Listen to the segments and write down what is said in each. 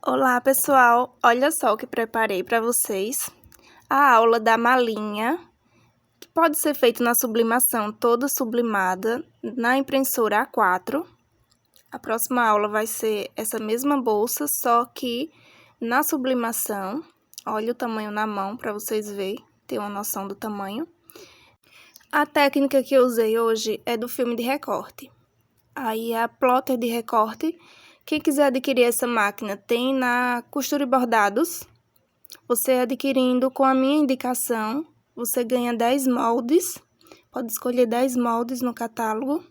Olá, pessoal! Olha só o que preparei para vocês. A aula da malinha, que pode ser feita na sublimação toda sublimada, na impressora A4. A próxima aula vai ser essa mesma bolsa, só que na sublimação. Olha o tamanho na mão para vocês verem, ter uma noção do tamanho. A técnica que eu usei hoje é do filme de recorte. Aí a plotter de recorte. Quem quiser adquirir essa máquina, tem na Costura e Bordados. Você adquirindo com a minha indicação, você ganha 10 moldes. Pode escolher 10 moldes no catálogo.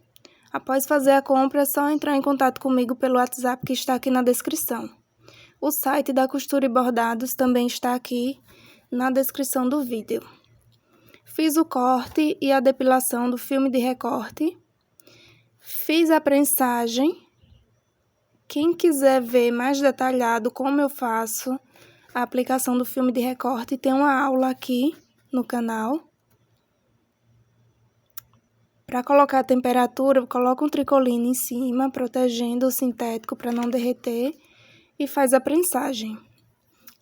Após fazer a compra, é só entrar em contato comigo pelo WhatsApp que está aqui na descrição. O site da Costura e Bordados também está aqui na descrição do vídeo. Fiz o corte e a depilação do filme de recorte. Fiz a prensagem. Quem quiser ver mais detalhado como eu faço a aplicação do filme de recorte, tem uma aula aqui no canal. Para colocar a temperatura, coloca um tricoline em cima, protegendo o sintético para não derreter, e faz a prensagem.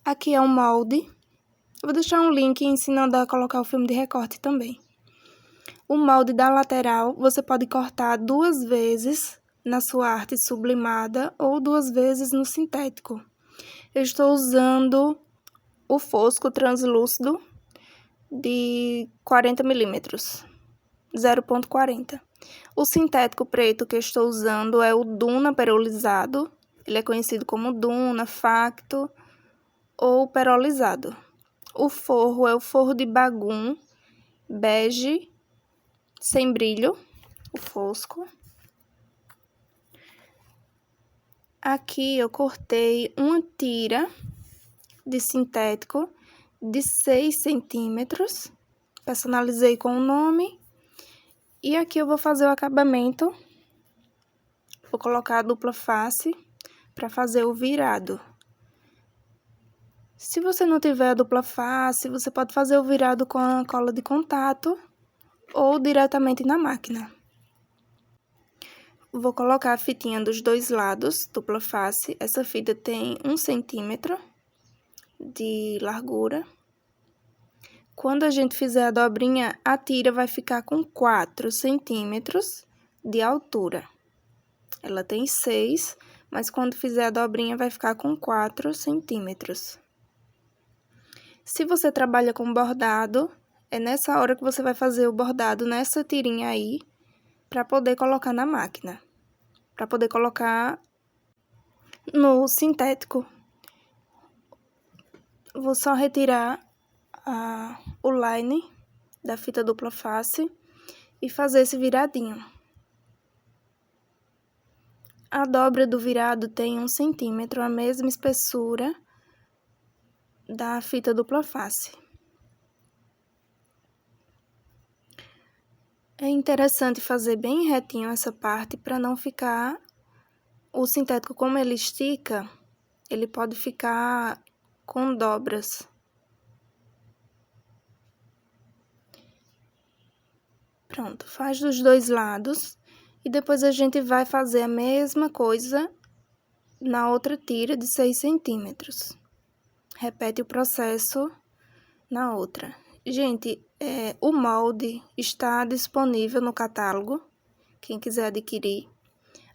Aqui é um molde. Eu vou deixar um link ensinando a colocar o filme de recorte também. O molde da lateral, você pode cortar 2 vezes na sua arte sublimada ou 2 vezes no sintético. Eu estou usando o fosco translúcido de 40 milímetros, 0,40. O sintético preto que eu estou usando é o Duna perolizado. Ele é conhecido como Duna, Facto ou perolizado. O forro é o forro de bagum, bege, sem brilho, o fosco. Aqui eu cortei uma tira de sintético de 6 centímetros, personalizei com o nome. E aqui eu vou fazer o acabamento, vou colocar a dupla face para fazer o virado. Se você não tiver a dupla face, você pode fazer o virado com a cola de contato ou diretamente na máquina. Vou colocar a fitinha dos 2 lados, dupla face. Essa fita tem 1 centímetro de largura. Quando a gente fizer a dobrinha, a tira vai ficar com 4 centímetros de altura. Ela tem 6, mas quando fizer a dobrinha vai ficar com 4 centímetros. Se você trabalha com bordado, é nessa hora que você vai fazer o bordado nessa tirinha aí, para poder colocar na máquina, para poder colocar no sintético. Vou só retirar o line da fita dupla face e fazer esse viradinho. A dobra do virado tem 1 centímetro, a mesma espessura da fita dupla face. É interessante fazer bem retinho essa parte para não ficar... O sintético, como ele estica, ele pode ficar com dobras. Pronto, faz dos 2 lados e depois a gente vai fazer a mesma coisa na outra tira de 6 centímetros. Repete o processo na outra. Gente, o molde está disponível no catálogo, quem quiser adquirir.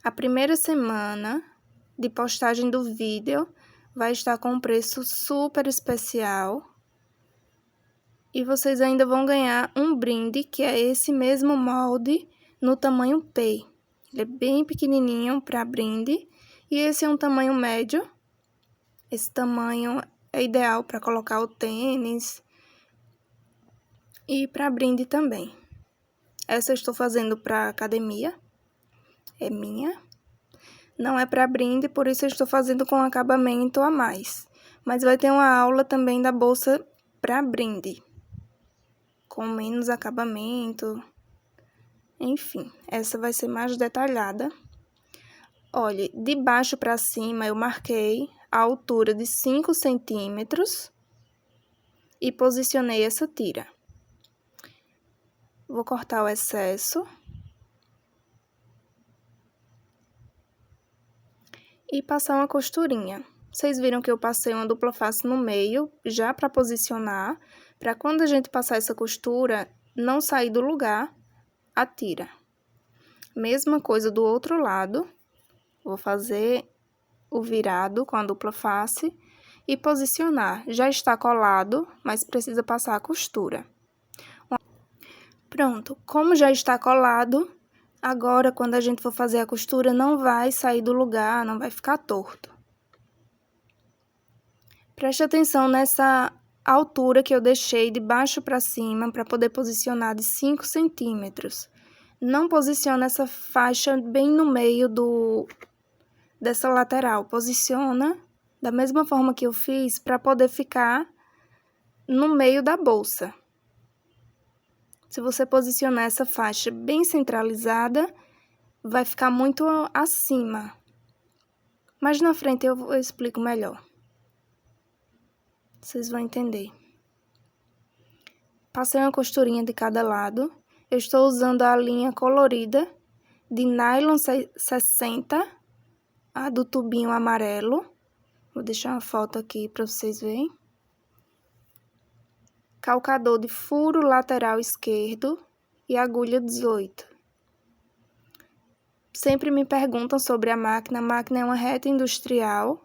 A primeira semana de postagem do vídeo vai estar com um preço super especial. E vocês ainda vão ganhar um brinde, que é esse mesmo molde no tamanho P. Ele é bem pequenininho para brinde. E esse é um tamanho médio. Esse tamanho é ideal para colocar o tênis e para brinde também. Essa eu estou fazendo para academia. É minha. Não é para brinde, por isso eu estou fazendo com acabamento a mais. Mas vai ter uma aula também da bolsa para brinde, com menos acabamento. Enfim, essa vai ser mais detalhada. Olha, de baixo para cima eu marquei a altura de 5 centímetros e posicionei essa tira. Vou cortar o excesso. E passar uma costurinha. Vocês viram que eu passei uma dupla face no meio, já para posicionar, para quando a gente passar essa costura, não sair do lugar a tira. Mesma coisa do outro lado, vou fazer o virado com a dupla face e posicionar. Já está colado, mas precisa passar a costura. Pronto, como já está colado, agora quando a gente for fazer a costura, não vai sair do lugar, não vai ficar torto. Preste atenção nessa altura que eu deixei de baixo para cima para poder posicionar de 5 centímetros. Não posiciona essa faixa bem no meio dessa lateral. Posiciona da mesma forma que eu fiz para poder ficar no meio da bolsa. Se você posicionar essa faixa bem centralizada, vai ficar muito acima. Mas na frente eu explico melhor. Vocês vão entender. Passei uma costurinha de cada lado. Eu estou usando a linha colorida de nylon 60, a do tubinho amarelo. Vou deixar uma foto aqui para vocês verem. Calcador de furo lateral esquerdo e agulha 18. Sempre me perguntam sobre a máquina. A máquina é uma reta industrial.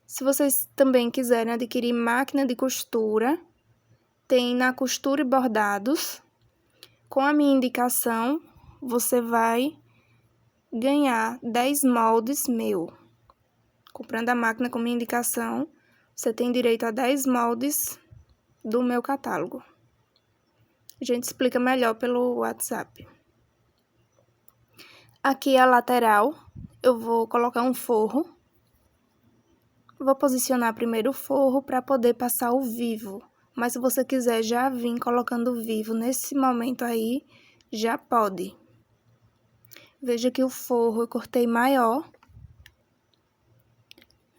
Se vocês também quiserem adquirir máquina de costura, tem na Costura e Bordados. Com a minha indicação, você vai ganhar 10 moldes meu. Comprando a máquina com minha indicação, você tem direito a 10 moldes do meu catálogo. A gente explica melhor pelo WhatsApp. Aqui a lateral, eu vou colocar um forro. Vou posicionar primeiro o forro para poder passar o vivo. Mas se você quiser já vir colocando o vivo nesse momento aí, já pode. Veja que o forro eu cortei maior.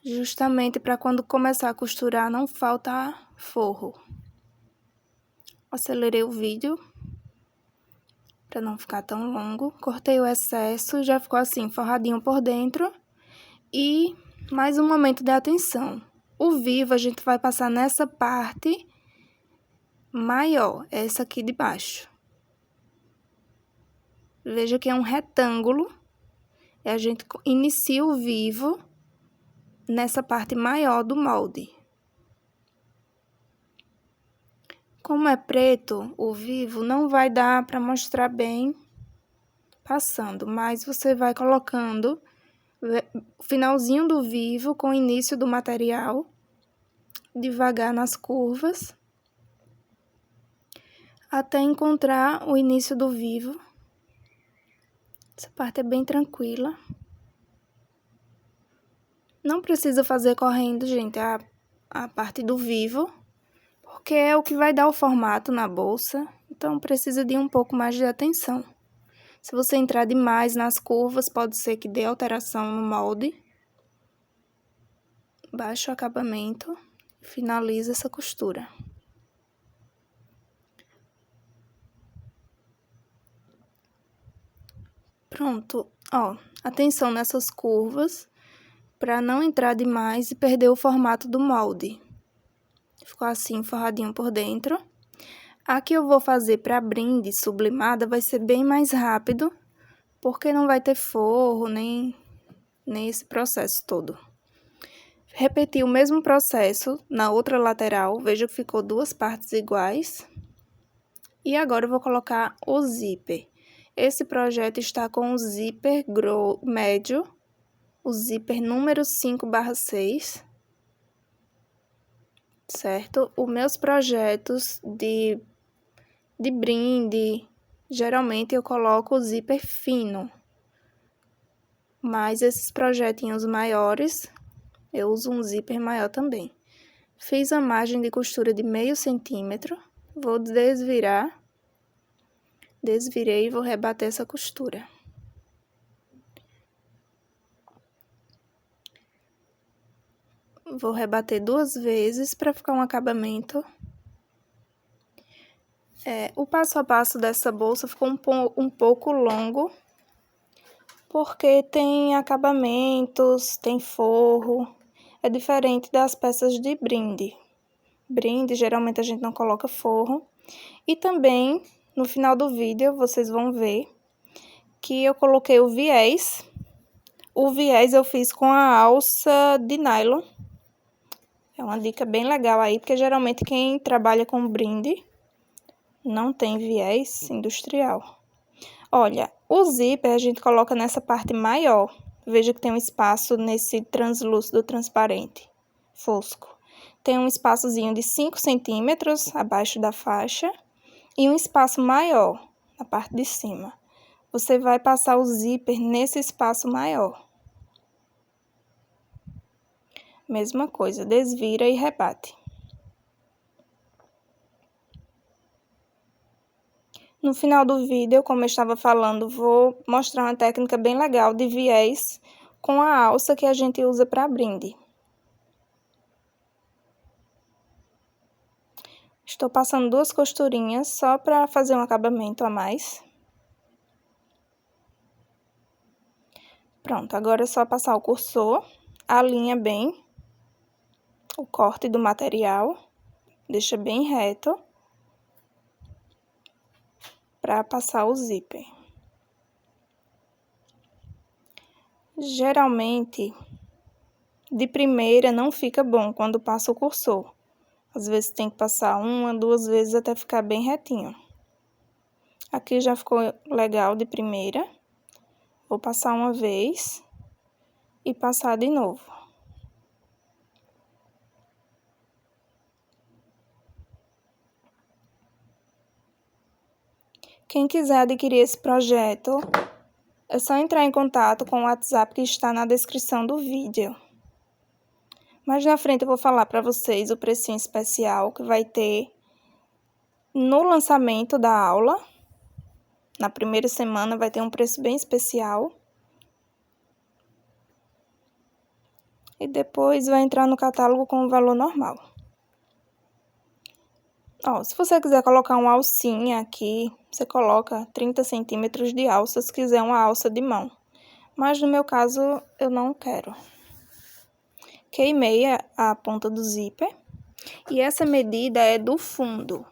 Justamente para quando começar a costurar não falta forro. Acelerei o vídeo para não ficar tão longo. Cortei o excesso, já ficou assim, forradinho por dentro. E mais um momento de atenção. O vivo a gente vai passar nessa parte maior, essa aqui de baixo. Veja que é um retângulo. E a gente inicia o vivo nessa parte maior do molde. Como é preto, o vivo não vai dar para mostrar bem passando, mas você vai colocando o finalzinho do vivo com o início do material, devagar nas curvas, até encontrar o início do vivo. Essa parte é bem tranquila. Não precisa fazer correndo, gente, a parte do vivo, porque é o que vai dar o formato na bolsa, então precisa de um pouco mais de atenção. Se você entrar demais nas curvas, pode ser que dê alteração no molde. Baixa o acabamento e finaliza essa costura. Pronto, ó, atenção nessas curvas, para não entrar demais e perder o formato do molde. Ficou assim, forradinho por dentro. A que eu vou fazer para brinde sublimada vai ser bem mais rápido, porque não vai ter forro, nem esse processo todo. Repeti o mesmo processo na outra lateral, veja que ficou duas partes iguais. E agora eu vou colocar o zíper. Esse projeto está com o zíper médio, o zíper número 5/6. Certo? Os meus projetos de brinde, geralmente eu coloco o zíper fino. Mas esses projetinhos maiores, eu uso um zíper maior também. Fiz a margem de costura de meio centímetro, vou desvirar. Desvirei e vou rebater essa costura. Vou rebater 2 vezes para ficar um acabamento. O passo a passo dessa bolsa ficou um pouco longo, porque tem acabamentos, tem forro. é diferente das peças de brinde. Brinde, geralmente a gente não coloca forro. E também, no final do vídeo, vocês vão ver que eu coloquei o viés. O viés eu fiz com a alça de nylon. É uma dica bem legal aí, porque geralmente quem trabalha com brinde não tem viés industrial. Olha, o zíper a gente coloca nessa parte maior. Veja que tem um espaço nesse translúcido transparente, fosco. Tem um espaçozinho de 5 centímetros abaixo da faixa e um espaço maior na parte de cima. Você vai passar o zíper nesse espaço maior. Mesma coisa, desvira e rebate. No final do vídeo, como eu estava falando, vou mostrar uma técnica bem legal de viés com a alça que a gente usa para brinde. Estou passando 2 costurinhas só para fazer um acabamento a mais. Pronto, agora é só passar o cursor, alinha bem o corte do material, deixa bem reto para passar o zíper. Geralmente, de primeira não fica bom quando passa o cursor. Às vezes tem que passar 1, 2 vezes até ficar bem retinho. Aqui já ficou legal de primeira. Vou passar uma vez e passar de novo. Quem quiser adquirir esse projeto, é só entrar em contato com o WhatsApp que está na descrição do vídeo. Mais na frente eu vou falar para vocês o precinho especial que vai ter no lançamento da aula. Na primeira semana vai ter um preço bem especial. E depois vai entrar no catálogo com o valor normal. Ó, se você quiser colocar uma alcinha aqui, você coloca 30 centímetros de alça, se quiser uma alça de mão. Mas no meu caso, eu não quero. Queimei a ponta do zíper. E essa medida é do fundo.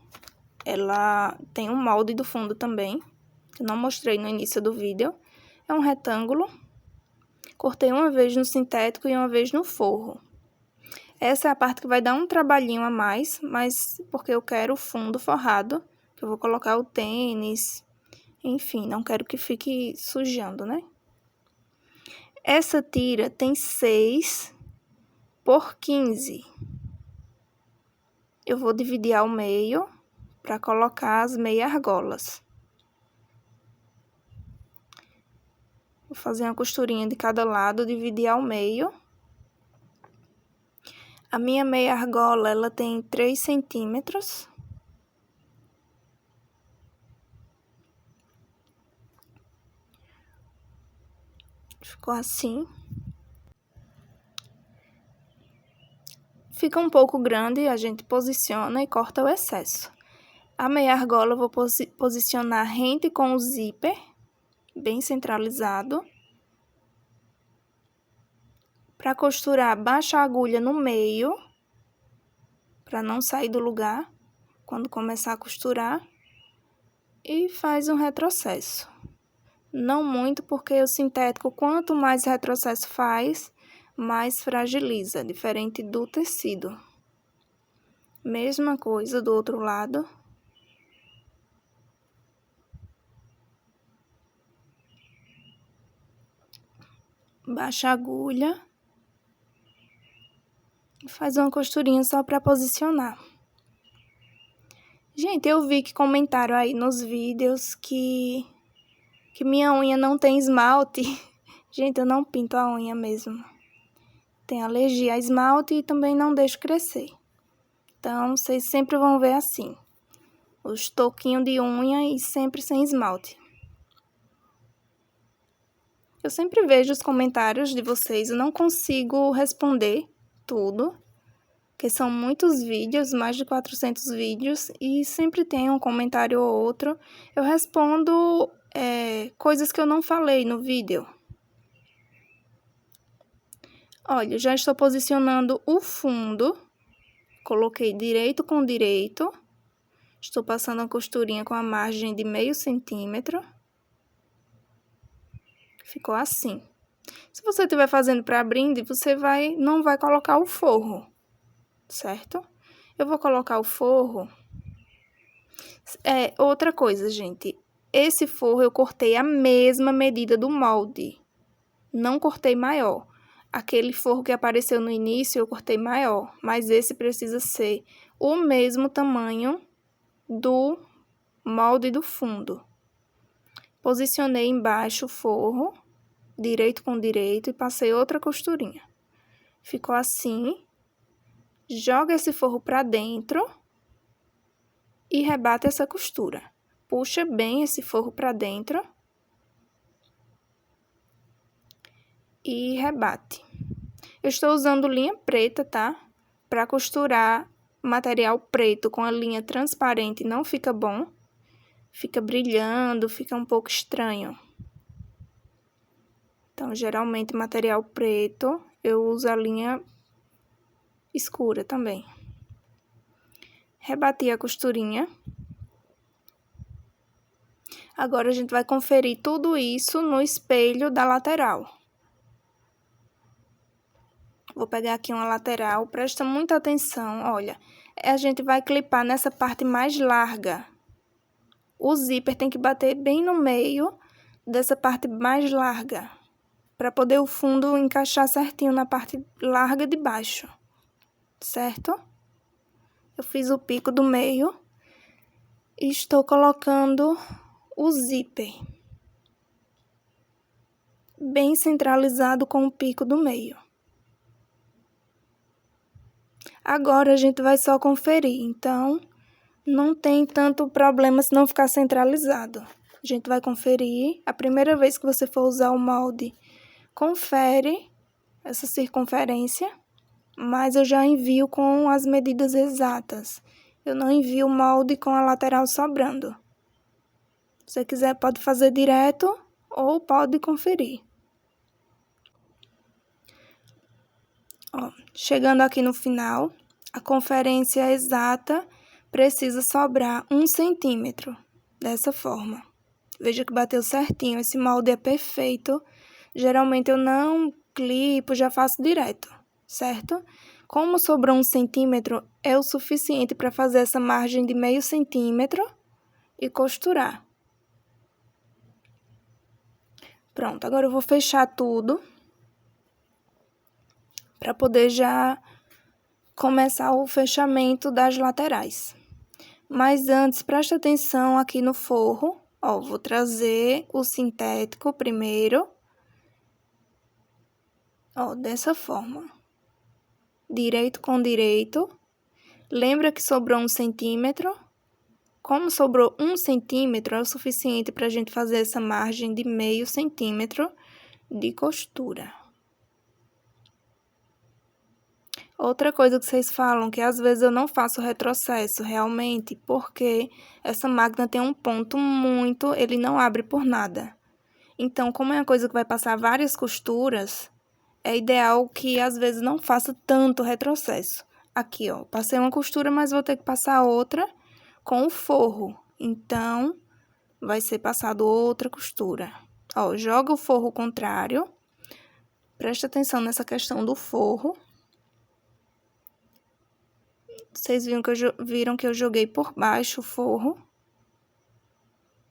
Ela tem um molde do fundo também, que eu não mostrei no início do vídeo. É um retângulo. Cortei uma vez no sintético e uma vez no forro. Essa é a parte que vai dar um trabalhinho a mais, mas porque eu quero o fundo forrado, que eu vou colocar o tênis, enfim, não quero que fique sujando, né? Essa tira tem 6 por 15. Eu vou dividir ao meio para colocar as meias argolas. Vou fazer uma costurinha de cada lado, dividir ao meio. A minha meia argola, ela tem 3 centímetros. Ficou assim. Fica um pouco grande, a gente posiciona e corta o excesso. A meia argola eu vou posicionar rente com o zíper, bem centralizado. Para costurar, baixa a agulha no meio, para não sair do lugar quando começar a costurar. E faz um retrocesso. Não muito, porque o sintético, quanto mais retrocesso faz, mais fragiliza, diferente do tecido. Mesma coisa do outro lado. Baixa a agulha. E faz uma costurinha só para posicionar. Gente, eu vi que comentaram aí nos vídeos que minha unha não tem esmalte. Gente, eu não pinto a unha mesmo. Tenho alergia a esmalte e também não deixo crescer. Então, vocês sempre vão ver assim. Os toquinhos de unha e sempre sem esmalte. Eu sempre vejo os comentários de vocês, eu não consigo responder tudo, porque são muitos vídeos, mais de 400 vídeos, e sempre tem um comentário ou outro. Eu respondo coisas que eu não falei no vídeo. Olha, já estou posicionando o fundo. Coloquei direito com direito. Estou passando a costurinha com a margem de meio centímetro. Ficou assim. Se você estiver fazendo para brinde, você não vai colocar o forro, certo? Eu vou colocar o forro. Outra coisa, gente. Esse forro eu cortei a mesma medida do molde. Não cortei maior. Aquele forro que apareceu no início eu cortei maior, mas esse precisa ser o mesmo tamanho do molde do fundo. Posicionei embaixo o forro, direito com direito, e passei outra costurinha. Ficou assim. Joga esse forro para dentro e rebate essa costura. Puxa bem esse forro para dentro e rebate. Eu estou usando linha preta, tá? Para costurar material preto com a linha transparente não fica bom. Fica brilhando, fica um pouco estranho. Então, geralmente, material preto, eu uso a linha escura também. Rebati a costurinha. Agora, a gente vai conferir tudo isso no espelho da lateral. Vou pegar aqui uma lateral, presta muita atenção, olha. A gente vai clipar nessa parte mais larga. O zíper tem que bater bem no meio dessa parte mais larga, para poder o fundo encaixar certinho na parte larga de baixo, certo? Eu fiz o pico do meio e estou colocando o zíper bem centralizado com o pico do meio. Agora a gente vai só conferir, então não tem tanto problema se não ficar centralizado. A gente vai conferir. A primeira vez que você for usar o molde, confere essa circunferência, mas eu já envio com as medidas exatas. Eu não envio o molde com a lateral sobrando. Se você quiser, pode fazer direto ou pode conferir. Ó, chegando aqui no final, a conferência exata precisa sobrar 1 centímetro, dessa forma. Veja que bateu certinho, esse molde é perfeito. Geralmente eu não clipo, já faço direto, certo? Como sobrou 1 centímetro, é o suficiente para fazer essa margem de meio centímetro e costurar. Pronto, agora eu vou fechar tudo para poder já começar o fechamento das laterais. Mas antes, presta atenção aqui no forro. Ó, vou trazer o sintético primeiro. Ó, dessa forma. Direito com direito. Lembra que sobrou 1 centímetro? Como sobrou 1 centímetro, é o suficiente para a gente fazer essa margem de meio centímetro de costura. Outra coisa que vocês falam, que às vezes eu não faço retrocesso, realmente, porque essa máquina tem um ponto muito, ele não abre por nada. Então, como é uma coisa que vai passar várias costuras, é ideal que às vezes não faça tanto retrocesso. Aqui, ó, passei uma costura, mas vou ter que passar outra com o forro. Então, vai ser passado outra costura. Ó, joga o forro contrário. Presta atenção nessa questão do forro. Vocês viram que eu joguei por baixo o forro.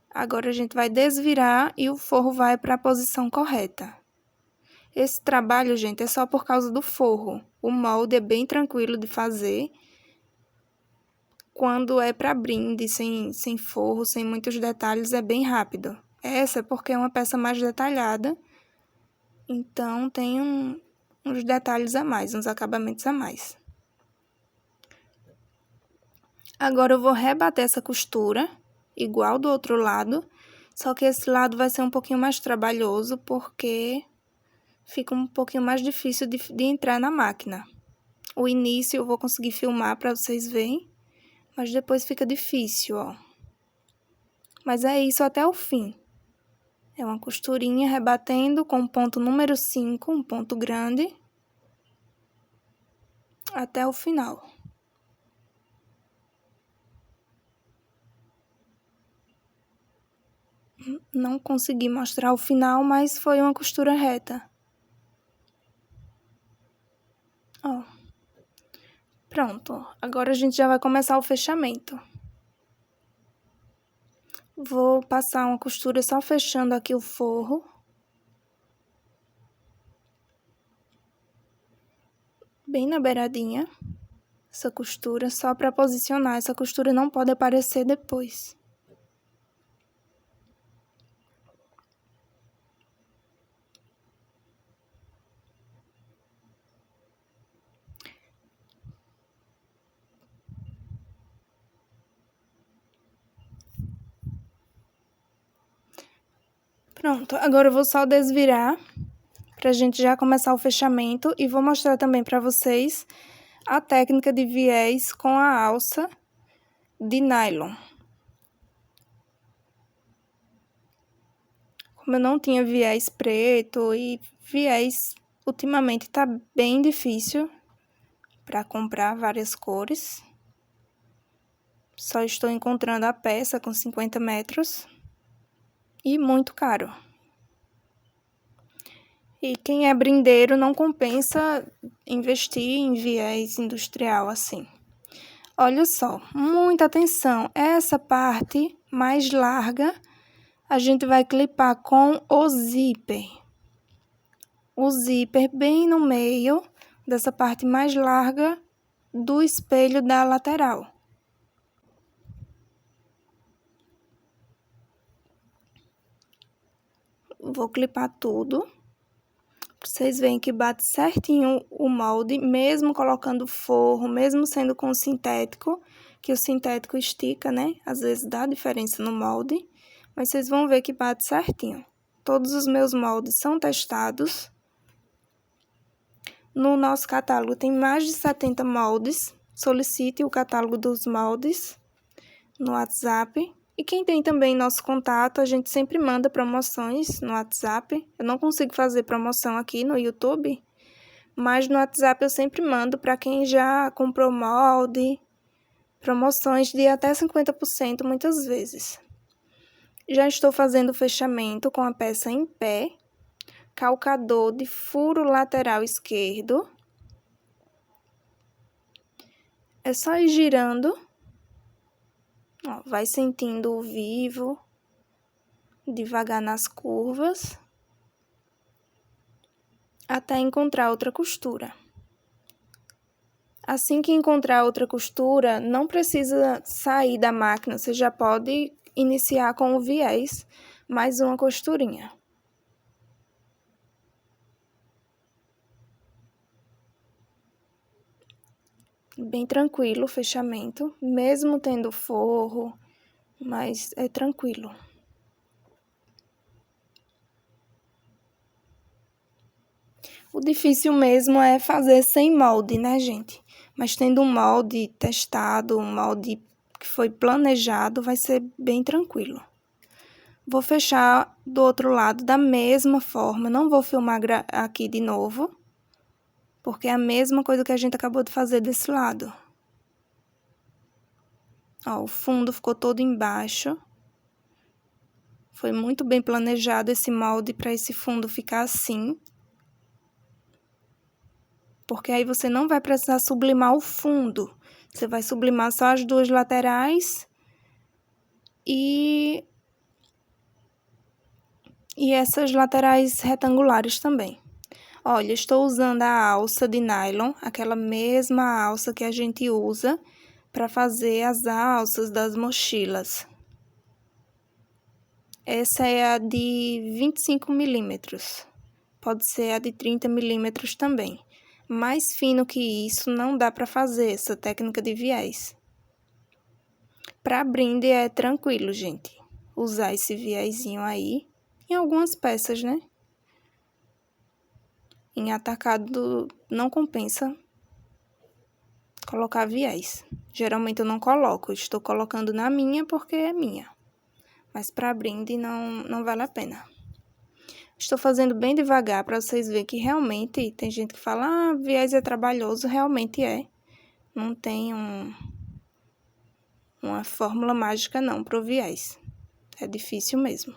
Agora, a gente vai desvirar e o forro vai para a posição correta. Esse trabalho, gente, é só por causa do forro. O molde é bem tranquilo de fazer. Quando é para brinde, sem forro, sem muitos detalhes, é bem rápido. Essa é porque é uma peça mais detalhada. Então, tem uns detalhes a mais, uns acabamentos a mais. Agora, eu vou rebater essa costura, igual do outro lado, só que esse lado vai ser um pouquinho mais trabalhoso, porque fica um pouquinho mais difícil de entrar na máquina. O início eu vou conseguir filmar para vocês verem, mas depois fica difícil, ó. Mas é isso até o fim. É uma costurinha rebatendo com o ponto número 5, um ponto grande. até o final. Não consegui mostrar o final, mas foi uma costura reta. Ó. Pronto, agora a gente já vai começar o fechamento. Vou passar uma costura só fechando aqui o forro. Bem na beiradinha. Essa costura, só para posicionar. Essa costura não pode aparecer depois. Pronto, agora eu vou só desvirar pra gente já começar o fechamento e vou mostrar também pra vocês a técnica de viés com a alça de nylon. Como eu não tinha viés preto e viés ultimamente tá bem difícil para comprar várias cores. Só estou encontrando a peça com 50 metros e muito caro. E quem é brindeiro não compensa investir em viés industrial assim. Olha só, muita atenção, essa parte mais larga a gente vai clipar com o zíper. O zíper bem no meio dessa parte mais larga do espelho da lateral. Vou clipar tudo. Vocês veem que bate certinho o molde, mesmo colocando forro, mesmo sendo com sintético, que o sintético estica, né? Às vezes dá diferença no molde, mas vocês vão ver que bate certinho. Todos os meus moldes são testados. No nosso catálogo tem mais de 70 moldes. Solicite o catálogo dos moldes no WhatsApp. E quem tem também nosso contato, a gente sempre manda promoções no WhatsApp. Eu não consigo fazer promoção aqui no YouTube, mas no WhatsApp eu sempre mando para quem já comprou molde, promoções de até 50% muitas vezes. Já estou fazendo o fechamento com a peça em pé, calcador de furo lateral esquerdo. É só ir girando. Ó, vai sentindo o vivo, devagar nas curvas, até encontrar outra costura. Assim que encontrar outra costura, não precisa sair da máquina, você já pode iniciar com o viés, mais uma costurinha. Bem tranquilo o fechamento, mesmo tendo forro, mas é tranquilo. O difícil mesmo é fazer sem molde, né, gente? Mas tendo um molde testado, um molde que foi planejado, vai ser bem tranquilo. Vou fechar do outro lado da mesma forma, não vou filmar aqui de novo, porque é a mesma coisa que a gente acabou de fazer desse lado. Ó, o fundo ficou todo embaixo. Foi muito bem planejado esse molde para esse fundo ficar assim. Porque aí você não vai precisar sublimar o fundo. Você vai sublimar só as duas laterais e essas laterais retangulares também. Olha, estou usando a alça de nylon, aquela mesma alça que a gente usa para fazer as alças das mochilas. Essa é a de 25 milímetros. Pode ser a de 30 milímetros também. Mais fino que isso não dá para fazer essa técnica de viés. Para brinde é tranquilo, gente. Usar esse viésinho aí em algumas peças, né? Em atacado não compensa colocar viés. Geralmente eu não coloco, estou colocando na minha porque é minha. Mas para brinde não vale a pena. Estou fazendo bem devagar para vocês verem que realmente tem gente que fala, viés é trabalhoso, realmente é. Não tem uma fórmula mágica não pro viés. É difícil mesmo.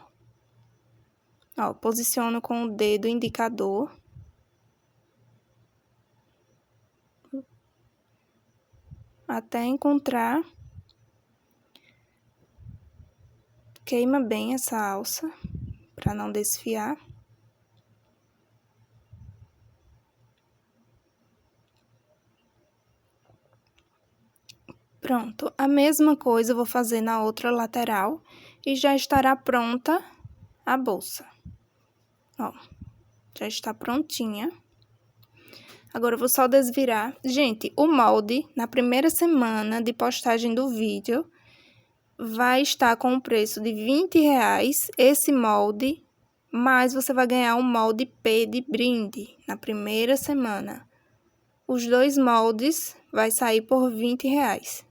Ó, posiciono com o dedo indicador. Até encontrar. Queima bem essa alça, para não desfiar. Pronto, a mesma coisa eu vou fazer na outra lateral e já estará pronta a bolsa. Ó, já está prontinha. Agora eu vou só desvirar. Gente, o molde, na primeira semana de postagem do vídeo, vai estar com o preço de R$20, esse molde, mas você vai ganhar um molde P de brinde na primeira semana. Os 2 moldes vai sair por R$20.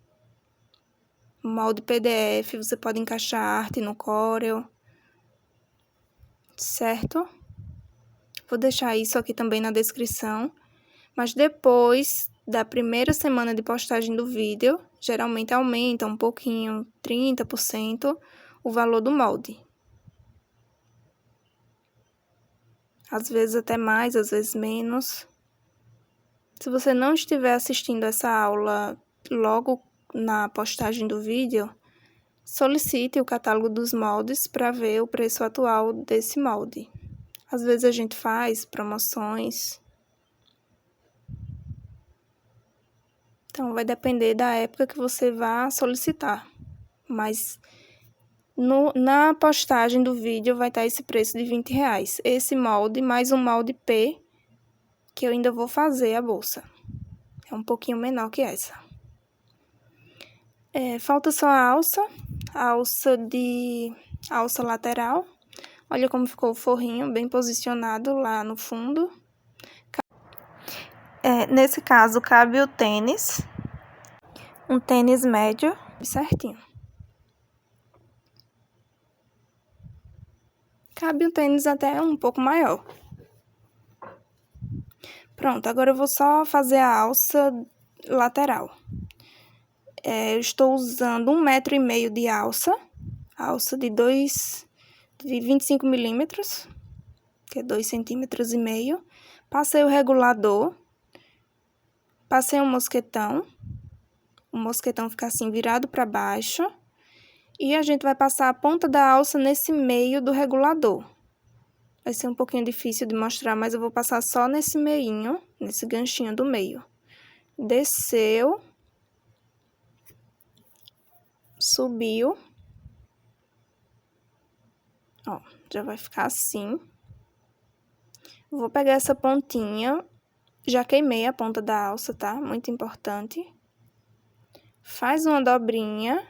Molde PDF, você pode encaixar arte no Corel, certo? Vou deixar isso aqui também na descrição, mas depois da primeira semana de postagem do vídeo, geralmente aumenta um pouquinho, 30%, o valor do molde. Às vezes até mais, às vezes menos. Se você não estiver assistindo essa aula logo na postagem do vídeo, solicite o catálogo dos moldes para ver o preço atual desse molde. Às vezes a gente faz promoções. Então, vai depender da época que você vá solicitar. Mas na postagem do vídeo vai estar esse preço de R$20. Esse molde mais um molde P, que eu ainda vou fazer a bolsa. É um pouquinho menor que essa. Falta só a alça lateral. Olha como ficou o forrinho bem posicionado lá no fundo. Nesse caso, cabe o tênis. Um tênis médio, certinho. Cabe um tênis até um pouco maior. Pronto, agora eu vou só fazer a alça lateral. Eu estou usando 1,5 m de alça de 25 milímetros, que é 2,5 cm. Passei o regulador, passei um mosquetão, o mosquetão fica assim virado para baixo, e a gente vai passar a ponta da alça nesse meio do regulador. Vai ser um pouquinho difícil de mostrar, mas eu vou passar só nesse meinho, nesse ganchinho do meio. Desceu. Subiu. Ó, já vai ficar assim. Vou pegar essa pontinha. Já queimei a ponta da alça, tá? Muito importante. Faz uma dobrinha.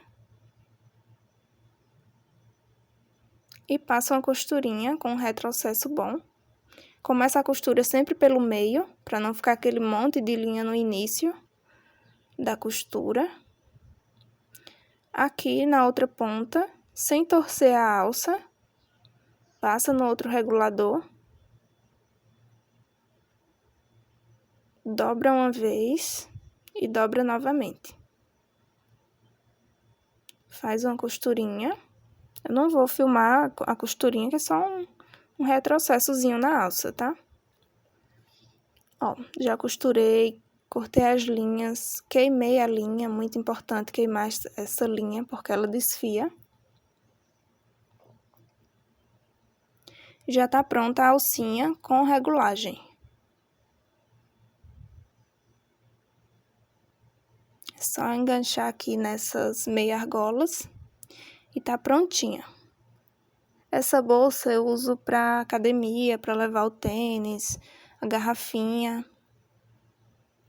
E passa uma costurinha com um retrocesso bom. Começa a costura sempre pelo meio, para não ficar aquele monte de linha no início da costura. Aqui na outra ponta, sem torcer a alça, passa no outro regulador. Dobra uma vez e dobra novamente. Faz uma costurinha. Eu não vou filmar a costurinha, que é só um retrocessozinho na alça, tá? Ó, já costurei, cortei as linhas, queimei a linha, muito importante queimar essa linha, porque ela desfia. Já tá pronta a alcinha com regulagem. É só enganchar aqui nessas meia argolas e tá prontinha. Essa bolsa eu uso para academia, para levar o tênis, a garrafinha.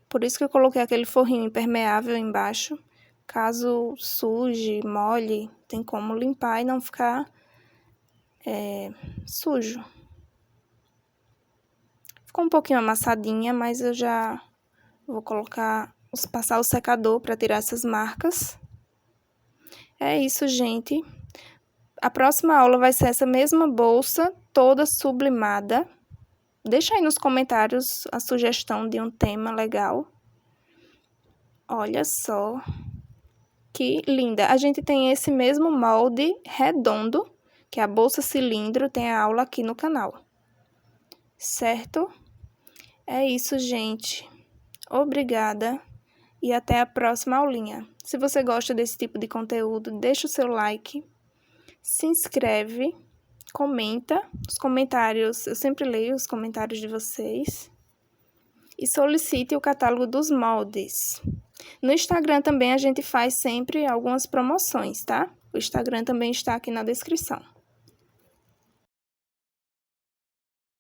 Por isso que eu coloquei aquele forrinho impermeável embaixo. Caso suje, molhe, tem como limpar e não ficar sujo. Ficou um pouquinho amassadinha, mas eu já vou passar o secador para tirar essas marcas. É isso, gente. A próxima aula vai ser essa mesma bolsa, toda sublimada. Deixa aí nos comentários a sugestão de um tema legal. Olha só, que linda! A gente tem esse mesmo molde redondo, que é a bolsa cilindro, tem a aula aqui no canal. Certo? É isso, gente. Obrigada e até a próxima aulinha. Se você gosta desse tipo de conteúdo, deixa o seu like, se inscreve, comenta. Os comentários, eu sempre leio os comentários de vocês. E solicite o catálogo dos moldes. No Instagram também a gente faz sempre algumas promoções, tá? O Instagram também está aqui na descrição.